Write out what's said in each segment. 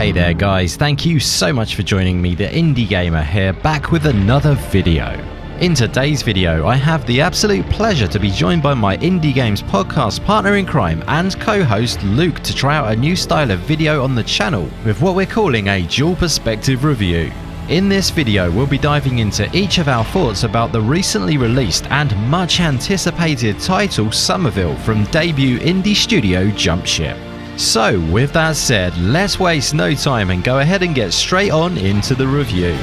Hey there guys, thank you so much for joining me, the Indie Gamer here, back with another video. In today's video, I have the absolute pleasure to be joined by my Indie Games podcast partner in crime and co-host Luke to try out a new style of video on the channel with what we're calling a dual perspective review. In this video, we'll be diving into each of our thoughts about the recently released and much anticipated title Somerville from debut indie studio Jumpship. So with that said, let's waste no time and go ahead and get straight on into the review.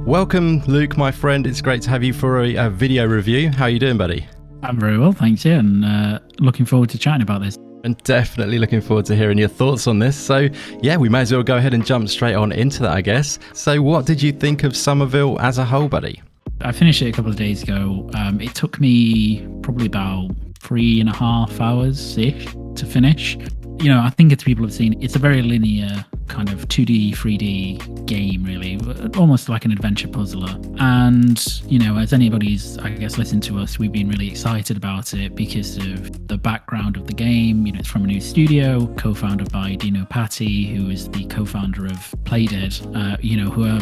Welcome Luke, my friend, it's great to have you for a video review. How are you doing, buddy? I'm very well, thanks, yeah, and looking forward to chatting about this. And definitely looking forward to hearing your thoughts on this. So yeah, we may as well go ahead and jump straight on into that, I guess. So what did you think of Somerville as a whole, buddy? I finished it a couple of days ago. It took me probably about 3.5 hours-ish to finish. You know, I think as people have seen, it's a very linear kind of 2D, 3D game, really, almost like an adventure puzzler. And, you know, as anybody's, I guess, listened to us, we've been really excited about it because of the background of the game. You know, it's from a new studio, co-founded by Dino Patti, who is the co-founder of Playdead, you know, who are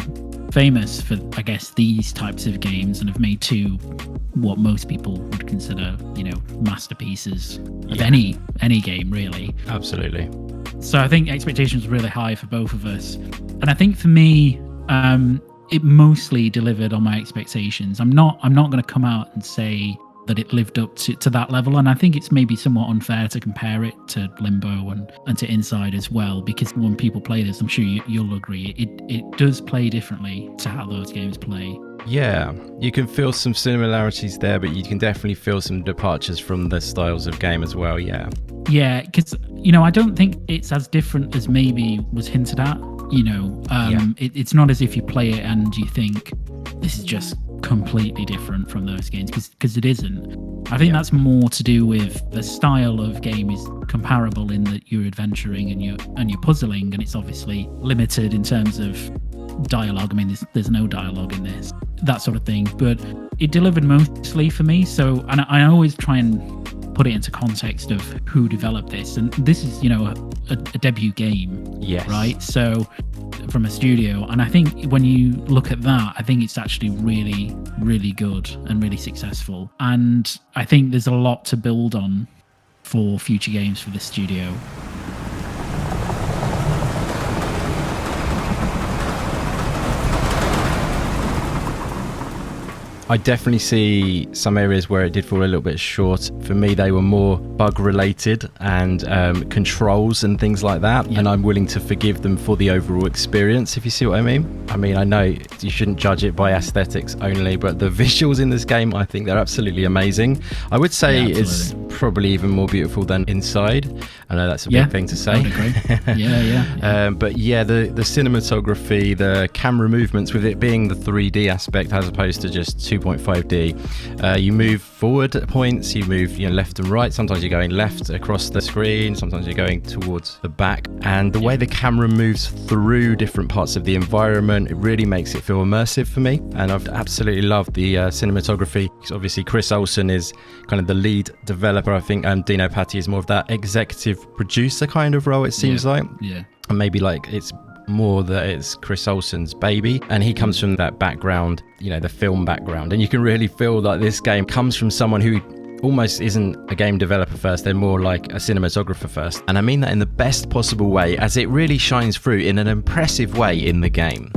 famous for, I guess, these types of games and have made two what most people would consider, you know, masterpieces of any game, really. Absolutely. So I think expectations were really high for both of us. And I think for me, it mostly delivered on my expectations. I'm not going to come out and say that it lived up to that level. And I think it's maybe somewhat unfair to compare it to Limbo and to Inside as well, because when people play this, I'm sure you'll agree, it does play differently to how those games play. Yeah, you can feel some similarities there, but you can definitely feel some departures from the styles of game as well, yeah. Yeah, because, you know, I don't think it's as different as maybe was hinted at, you know. It's not as if you play it and you think this is just completely different from those games, because it isn't. I think that's more to do with the style of game is comparable in that you're adventuring and you're puzzling, and it's obviously limited in terms of dialogue. I mean, there's no dialogue in this, that sort of thing, but it delivered mostly for me. So, and I always try and put it into context of who developed this, and this is, you know, a debut game, yes, right? So from a studio, and I think when you look at that, I think it's actually really, really good and really successful, and I think there's a lot to build on for future games for this studio. I definitely see some areas where it did fall a little bit short. For me, they were more bug related and controls and things like that. Yep. And I'm willing to forgive them for the overall experience, if you see what I mean. I mean, I know you shouldn't judge it by aesthetics only, but the visuals in this game, I think they're absolutely amazing. I would say it's probably even more beautiful than Inside. I know that's a big thing to say. I would agree. But yeah, the cinematography, the camera movements, with it being the 3D aspect as opposed to just 2.5D. You move forward at points, you move left and right. Sometimes you're going left across the screen, sometimes you're going towards the back. And the way the camera moves through different parts of the environment, it really makes it feel immersive for me. And I've absolutely loved the cinematography. Obviously, Chris Olsen is kind of the lead developer. I think Dino Patti is more of that executive producer kind of role, it seems like. Yeah. And maybe like it's more that it's Chris Olsen's baby, and he comes from that background, you know, the film background, and you can really feel that this game comes from someone who almost isn't a game developer first, they're more like a cinematographer first, and I mean that in the best possible way, as it really shines through in an impressive way in the game.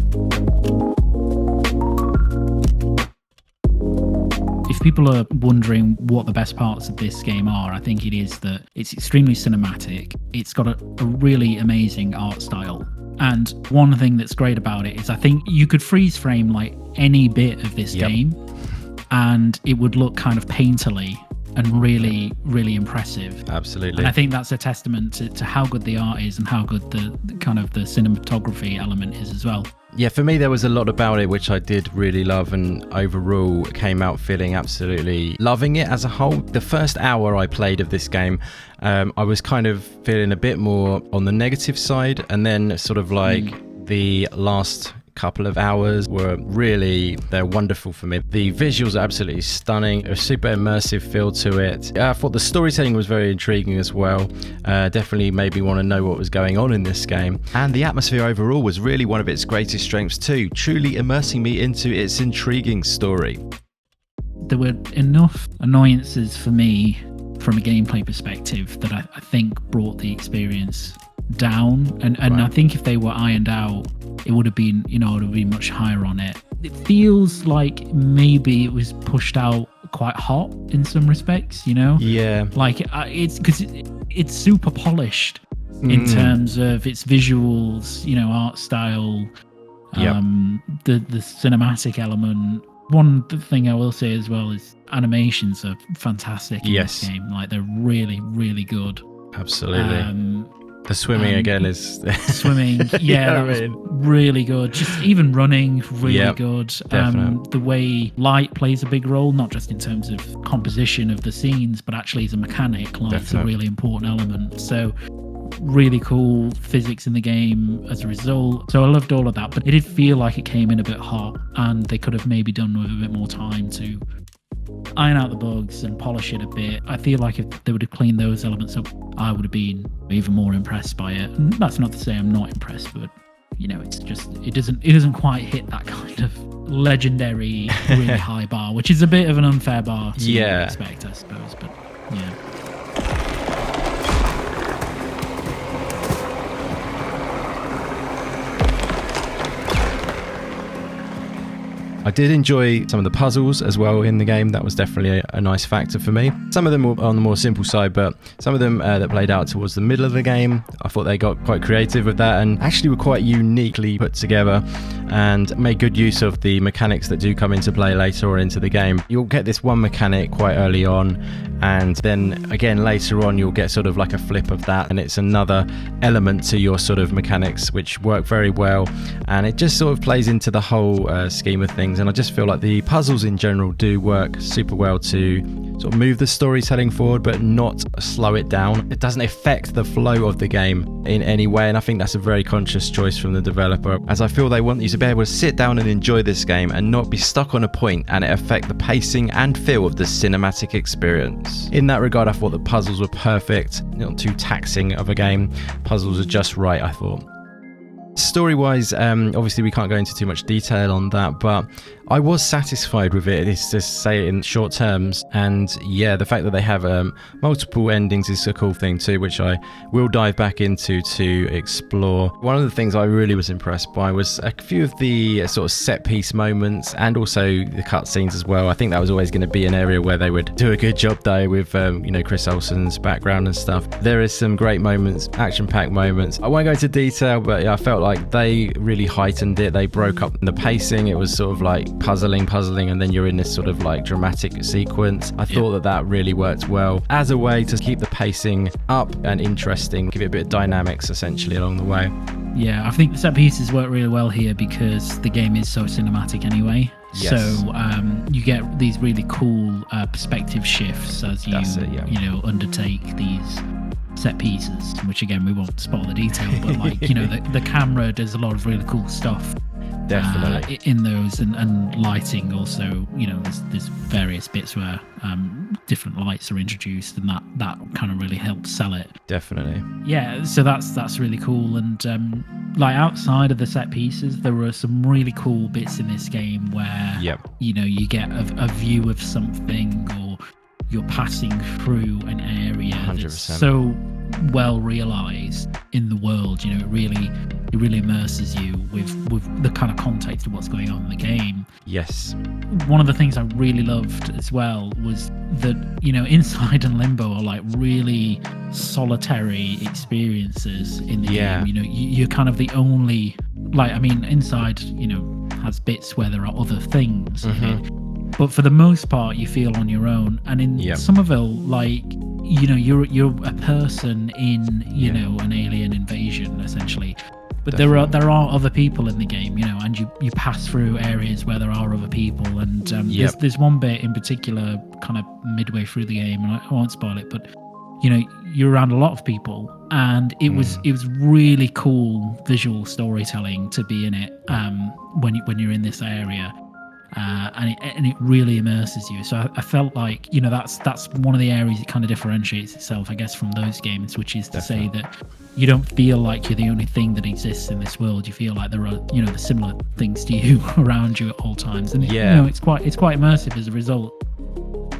If people are wondering what the best parts of this game are, I think it is that it's extremely cinematic. It's got a really amazing art style. And one thing that's great about it is I think you could freeze frame like any bit of this game and it would look kind of painterly and really, really impressive. Absolutely. And I think that's a testament to how good the art is and how good the kind of the cinematography element is as well. Yeah, for me, there was a lot about it which I did really love, and overall came out feeling absolutely loving it as a whole. The first hour I played of this game, I was kind of feeling a bit more on the negative side, and then sort of like the last couple of hours they're wonderful for me. The visuals are absolutely stunning, a super immersive feel to it. I thought the storytelling was very intriguing as well. Definitely made me want to know what was going on in this game. And the atmosphere overall was really one of its greatest strengths too, truly immersing me into its intriguing story. There were enough annoyances for me from a gameplay perspective that I think brought the experience down, and Right. I think if they were ironed out, it wowould have been, it would have been much higher on it. It feels like maybe it was pushed out quite hot in some respects, Yeah. like it's because it's super polished in terms of its visuals, art style, Yep. the cinematic element. One thing I will say as well is animations are fantastic in Yes. this game. Like, they're really, really good. Absolutely. The swimming again is Swimming, that was really good. Just even running, really good. Definitely. The way light plays a big role, not just in terms of composition of the scenes, but actually as a mechanic, light's a really important element. So really cool physics in the game as a result. So I loved all of that, but it did feel like it came in a bit hot, and they could have maybe done with a bit more time to iron out the bugs and polish it a bit. I feel like if they would have cleaned those elements up, I would have been even more impressed by it. And that's not to say I'm not impressed, but it's just it doesn't quite hit that kind of legendary really high bar, which is a bit of an unfair bar to expect, I suppose. But yeah. I did enjoy some of the puzzles as well in the game. That was definitely a nice factor for me. Some of them were on the more simple side, but some of them that played out towards the middle of the game, I thought they got quite creative with that and actually were quite uniquely put together and made good use of the mechanics that do come into play later on into the game. You'll get this one mechanic quite early on, and then again later on you'll get sort of like a flip of that, and it's another element to your sort of mechanics which work very well, and it just sort of plays into the whole scheme of things. And I just feel like the puzzles in general do work super well to sort of move the storytelling forward but not slow it down. It doesn't affect the flow of the game in any way, and I think that's a very conscious choice from the developer, as I feel they want you to be able to sit down and enjoy this game and not be stuck on a point and it affect the pacing and feel of the cinematic experience. In that regard, I thought the puzzles were perfect, not too taxing of a game. Puzzles are just right, I thought. Story-wise, obviously we can't go into too much detail on that, but I was satisfied with it, it's just say it in short terms. And yeah, the fact that they have multiple endings is a cool thing too, which I will dive back into to explore. One of the things I really was impressed by was a few of the sort of set piece moments and also the cutscenes as well. I think that was always going to be an area where they would do a good job though with Chris Olsen's background and stuff. There is some great moments, action-packed moments. I won't go into detail, but yeah, I felt like they really heightened it. They broke up the pacing. It was sort of like puzzling, and then you're in this sort of like dramatic sequence. I thought that really worked well as a way to keep the pacing up and interesting, give it a bit of dynamics essentially along the way. Yeah, I think the set pieces work really well here because the game is so cinematic anyway. Yes. So you get these really cool perspective shifts as you undertake these set pieces, which again we won't spoil the detail, but like the camera does a lot of really cool stuff. Definitely. In those and lighting also, there's various bits where different lights are introduced, and that kind of really helps sell it. Definitely. Yeah, so that's really cool. And like outside of the set pieces, there were some really cool bits in this game where you get a view of something, or you're passing through an area 100%. that's so well realized in the world. It really immerses you with the kind of context of what's going on in the game. Yes. One of the things I really loved as well was that Inside and Limbo are like really solitary experiences in the game. You're kind of the only, Inside has bits where there are other things in it, but for the most part you feel on your own. And in Somerville, you're a person in an alien invasion essentially, but Definitely. there are other people in the game, and you pass through areas where there are other people. And there's one bit in particular kind of midway through the game, and I won't spoil it, but you're around a lot of people, and it was really cool visual storytelling to be in it when you're in this area. And it really immerses you. So I felt like that's one of the areas it kind of differentiates itself, I guess, from those games, which is to say that you don't feel like you're the only thing that exists in this world. You feel like there are the similar things to you around you at all times, and it's quite immersive as a result.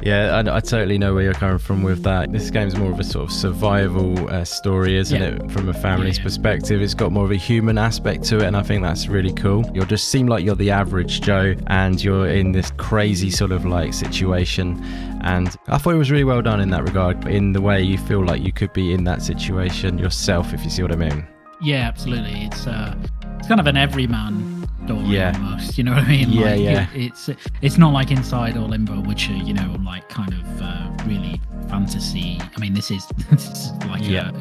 Yeah, I totally know where you're coming from with that. This game's more of a sort of survival story, isn't it? From a family's perspective, it's got more of a human aspect to it, and I think that's really cool. You'll just seem like you're the average Joe, and you're in this crazy sort of like situation. And I thought it was really well done in that regard, in the way you feel like you could be in that situation yourself, if you see what I mean. Yeah, absolutely. It's kind of an everyman story almost, you know what I mean? It's not like Inside or Limbo, which are like kind of really fantasy. I mean, this is like a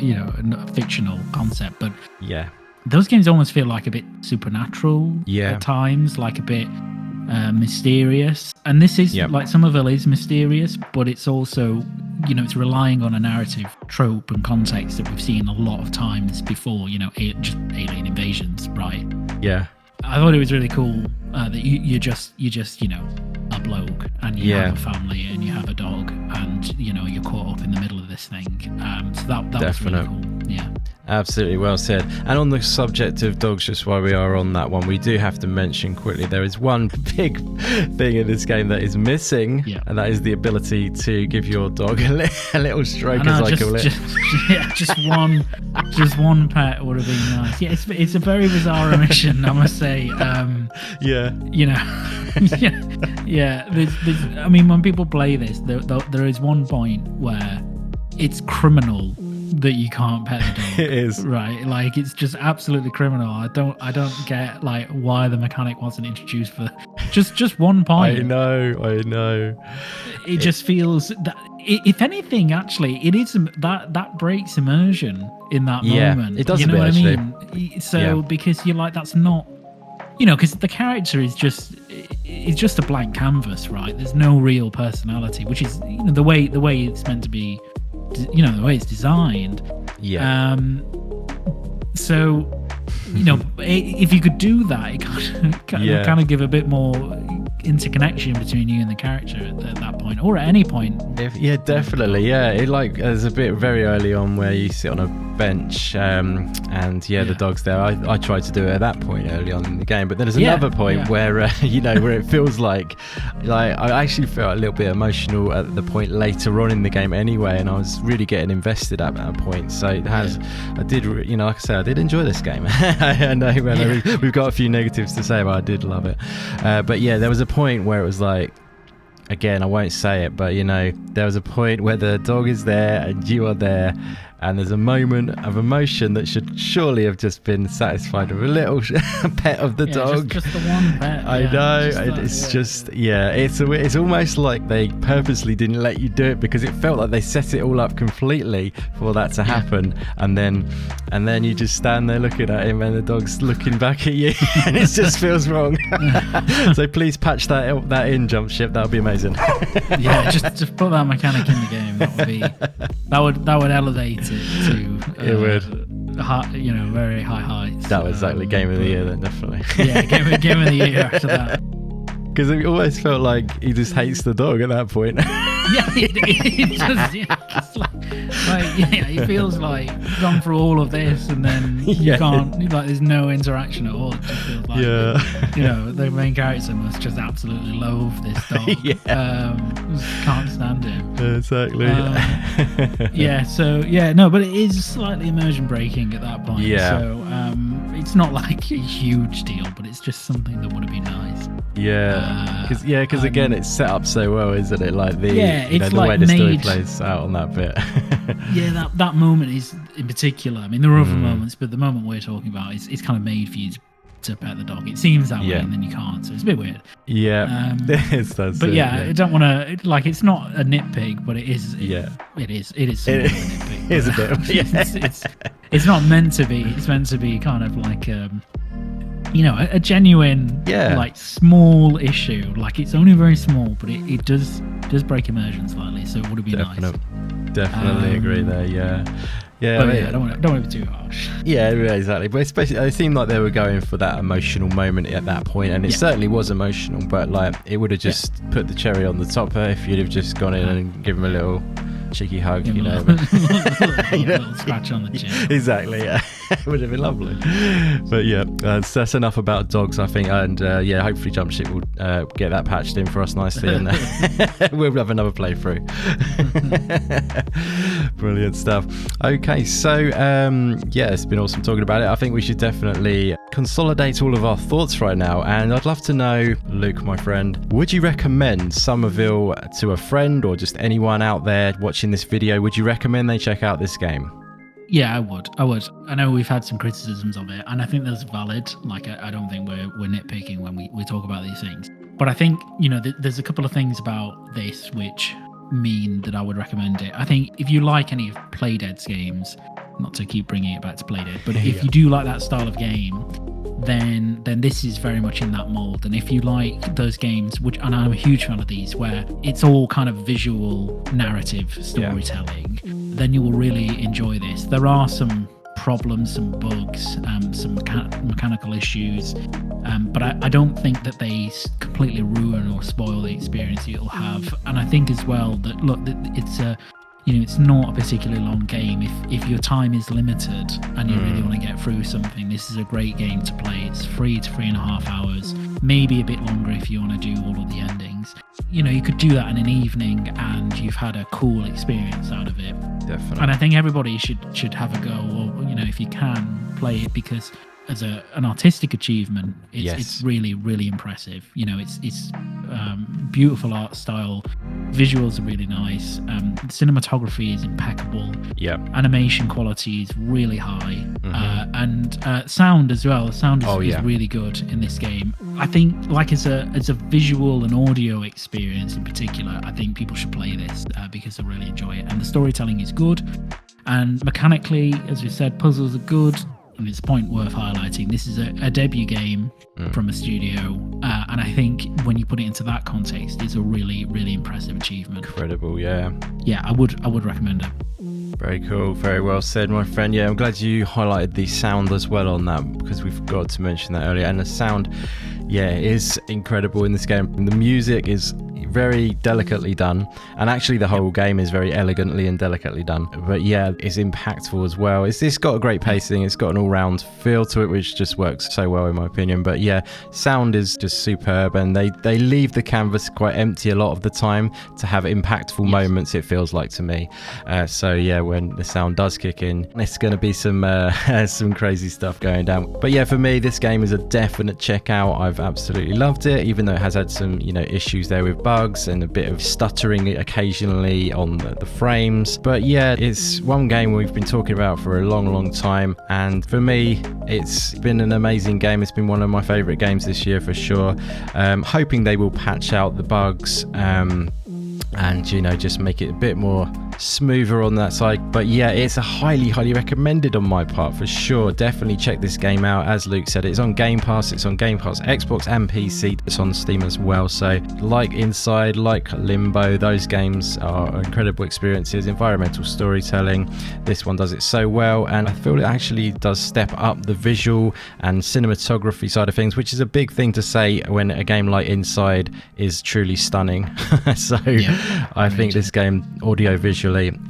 fictional concept, but those games almost feel like a bit supernatural at times, like a bit mysterious. And this is like Somerville is mysterious, but it's also it's relying on a narrative trope and context that we've seen a lot of times before. Just alien invasions, right? Yeah. I thought it was really cool that you're just a bloke, and you have a family, and you have a dog, and you're caught up in the middle of this thing. So that was really cool. Yeah. Absolutely, well said. And on the subject of dogs, just while we are on that one, we do have to mention quickly there is one big thing in this game that is missing, and that is the ability to give your dog a little stroke, as I call it. Just one pet would have been nice. Yeah, it's a very bizarre omission, I must say. I mean, when people play this, there is one point where it's criminal that you can't pet the dog. It is, right? Like, it's just absolutely criminal. I don't get like why the mechanic wasn't introduced for just one point. I know. It just feels that, if anything, actually, it is that breaks immersion in that moment. It does. You know what actually. I mean? So because you're like, that's not, because the character is just a blank canvas, right? There's no real personality, which is the way it's meant to be. The way it's designed. So if you could do that, it kind of give a bit more interconnection between you and the character at that point, or at any point. Definitely. It there's a bit very early on where you sit on a bench, and the dog's there. I tried to do it at that point early on in the game, but then there's another point where where it feels like I actually felt a little bit emotional at the point later on in the game anyway, and I was really getting invested at that point. So it has, I did, like I say, I did enjoy this game. I know we've got a few negatives to say, but I did love it. But there was a point where it was like, again, I won't say it, but there was a point where the dog is there and you are there, and there's a moment of emotion that should surely have just been satisfied with a little pet of the dog. Just the one pet. I know. It's almost like they purposely didn't let you do it, because it felt like they set it all up completely for that to happen, and then you just stand there looking at him, and the dog's looking back at you, and it just feels wrong. So please patch that in, Jumpship. That would be amazing. Just put that mechanic in the game. That would elevate it to it would very high heights. That was exactly game of the year then, definitely. Game of the year after that, because it always felt like he just hates the dog at that point. It does. He feels like he's gone through all of this, and then you can't, there's no interaction at all. It just feels like the main character must just absolutely loathe this dog. Just can't stand him. Exactly. But it is slightly immersion breaking at that point. So it's not like a huge deal, but it's just something that would have been nice. Because again, it's set up so well, isn't it? Like the way the story plays out on that bit. that moment is in particular. I mean, there are other moments, but the moment we're talking about is kind of made for you to pet the dog. It seems that way, and then you can't, so it's a bit weird. I don't want to it's not a nitpick, but it is. It is. It is. It is a bit. It's not meant to be. It's meant to be kind of like a genuine, like small issue. Like it's only very small, but it does break immersion slightly. So it would be nice. Definitely agree there. Yeah. I don't want to be too harsh. Yeah, exactly. But especially, it seemed like they were going for that emotional moment at that point, and it certainly was emotional. But like, it would have just put the cherry on the top if you'd have just gone in and given him a little cheeky hug, a little scratch on the chin. Exactly. Yeah, it would have been lovely. But yeah, that's enough about dogs, I think. And hopefully Jumpship will get that patched in for us nicely, and we'll have another playthrough. Brilliant stuff. Okay, so it's been awesome talking about it. I think we should definitely consolidate all of our thoughts right now, and I'd love to know, Luke, my friend, would you recommend Somerville to a friend or just anyone out there watching this video? Would you recommend they check out this game? Yeah, I would. I know we've had some criticisms of it, and I think that's valid. Like, I don't think we're nitpicking when we talk about these things. But I think, there's a couple of things about this which mean that I would recommend it. I think if you like any of Playdead's games, not to keep bringing it back to Playdead, but if you do like that style of game, then this is very much in that mold. And if you like those games, and I'm a huge fan of these, where it's all kind of visual narrative storytelling, then you will really enjoy this. There are some problems, some bugs, some mechanical issues, but I don't think that they completely ruin or spoil the experience you'll have. And I think as well that, look, it's not a particularly long game. If your time is limited and you really want to get through something, this is a great game to play. It's 3 to 3.5 hours, maybe a bit longer if you want to do all of the endings. You could do that in an evening and you've had a cool experience out of it. Definitely. And I think everybody should have a go, or if you can, play it, because as an artistic achievement, it's really, really impressive. It's beautiful art style, visuals are really nice, cinematography is impeccable, animation quality is really high, and sound as well. Sound is really good in this game. I think, like, as a visual and audio experience in particular, I think people should play this because they'll really enjoy it. And the storytelling is good, and mechanically, as we said, puzzles are good. And it's a point worth highlighting. This is a debut game from a studio, and I think when you put it into that context, it's a really, really impressive achievement. Incredible, yeah. Yeah, I would recommend it. Very cool, very well said, my friend. Yeah, I'm glad you highlighted the sound as well on that, because we forgot to mention that earlier. And the sound, is incredible in this game. The music is very delicately done, and actually the whole game is very elegantly and delicately done, but it's impactful as well. It's got a great pacing, it's got an all-round feel to it, which just works so well in my opinion. But sound is just superb, and they leave the canvas quite empty a lot of the time to have impactful moments, it feels like to me. When the sound does kick in, it's going to be some crazy stuff going down. But for me, this game is a definite check out. I've absolutely loved it, even though it has had some issues there with bugs and a bit of stuttering occasionally on the frames. But it's one game we've been talking about for a long time, and for me it's been an amazing game. It's been one of my favourite games this year for sure. Hoping they will patch out the bugs and just make it a bit more smoother on that side. But it's a highly recommended on my part for sure. Definitely check this game out. As Luke said, it's on Game Pass, Xbox and PC. It's on Steam as well. So like Inside, like Limbo, those games are incredible experiences. Environmental storytelling, this one does it so well, and I feel it actually does step up the visual and cinematography side of things, which is a big thing to say when a game like Inside is truly stunning. I think this game audio visually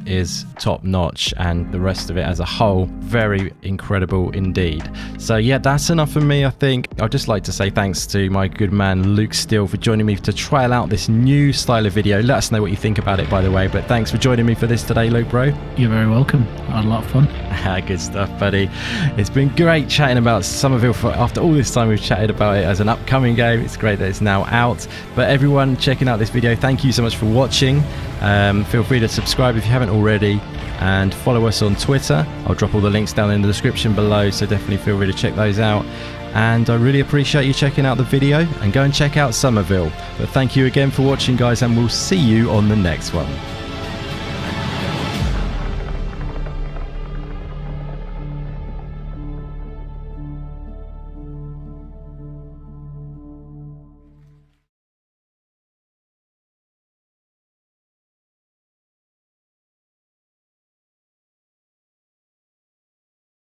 is top notch, and the rest of it as a whole very incredible indeed. So that's enough for me. I think I'd just like to say thanks to my good man Luke Steele for joining me to trial out this new style of video. Let us know what you think about it, by the way. But thanks for joining me for this today, Luke, bro. You're very welcome. I had a lot of fun. Good stuff, buddy. It's been great chatting about Somerville after all this time we've chatted about it as an upcoming game. It's great that it's now out. But everyone checking out this video, thank you so much for watching. Feel free to subscribe if you haven't already, and follow us on Twitter. I'll drop all the links down in the description below, so definitely feel free to check those out. And I really appreciate you checking out the video, and go and check out Somerville. But thank you again for watching, guys, and we'll see you on the next one.